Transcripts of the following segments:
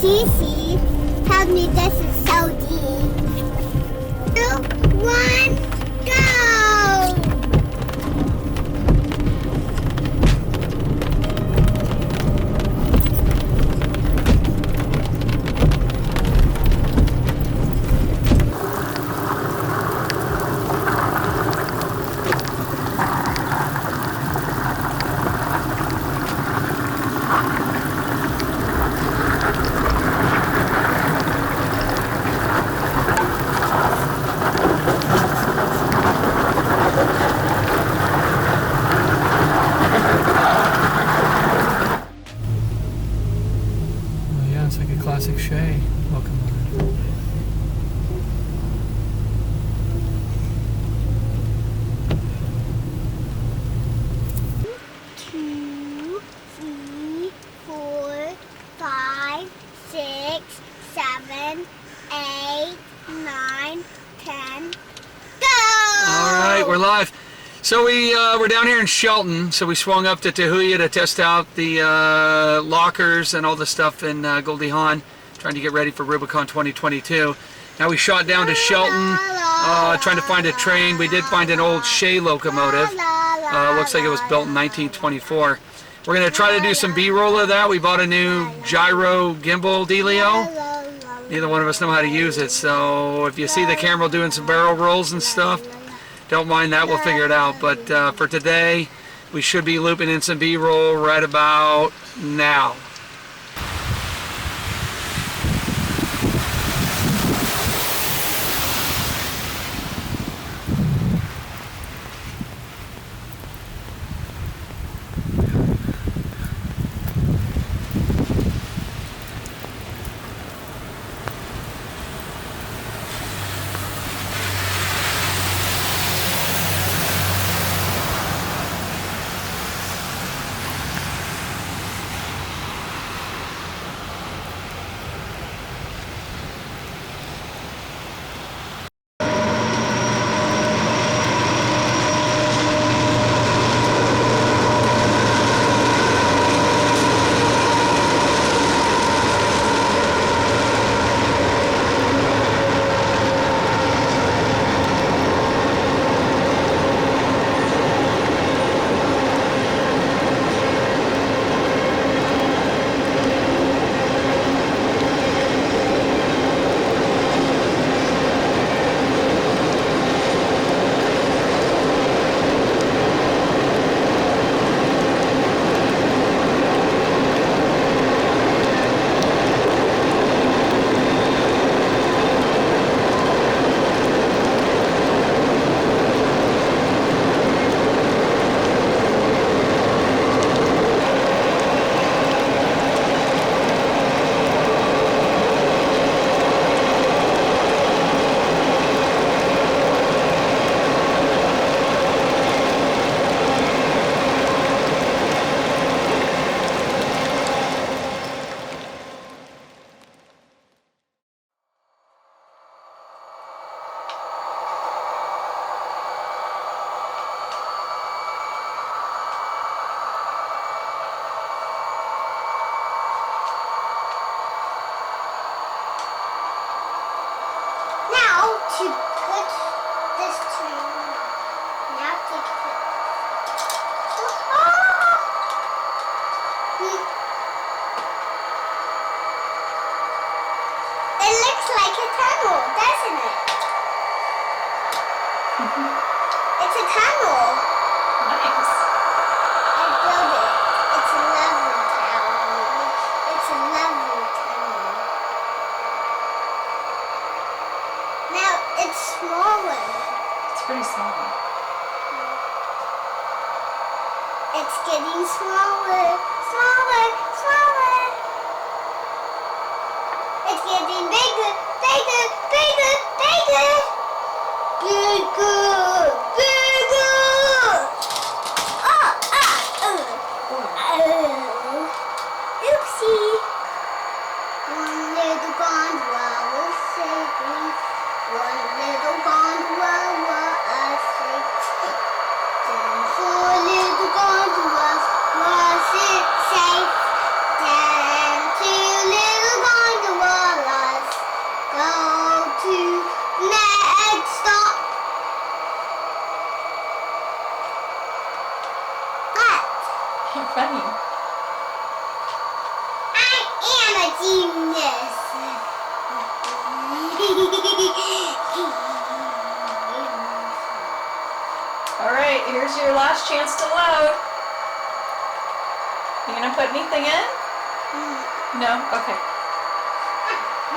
CC tells me this is so deep. 2, 1, go! Classic Shay locomotive. Two, 3, 4, 5, 6, 7, 8, 9, 10. Go! All right, we're live. So we're down here in Shelton, so we swung up to Tahuya to test out the lockers and all the stuff in Goldie Hawn, trying to get ready for Rubicon 2022. Now we shot down to Shelton, trying to find a train. We did find an old Shay locomotive. Looks like it was built in 1924. We're going to try to do some B-roll of that. We bought a new gyro gimbal dealio. Neither one of us know how to use it, so if you see the camera doing some barrel rolls and stuff, don't mind that, we'll figure it out. But for today, we should be looping in some B-roll right about now. To put this train, you have to put. It looks like a tunnel, doesn't it? It's a tunnel. Nice. I built it. It's a lovely tunnel. It's a lovely tunnel. Now it's smaller. It's pretty small. It's getting smaller, smaller, smaller. It's getting bigger, bigger, bigger, bigger. Bigger, bigger. Oopsie. One little gondola will save me. One little gondola will save me. Then four little gondolas was it safe? Then two little gondolas. last chance to load. You gonna put anything in? No? Okay.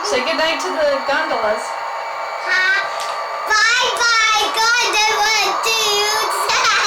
Say goodnight to the gondolas. Bye bye, gondola dudes.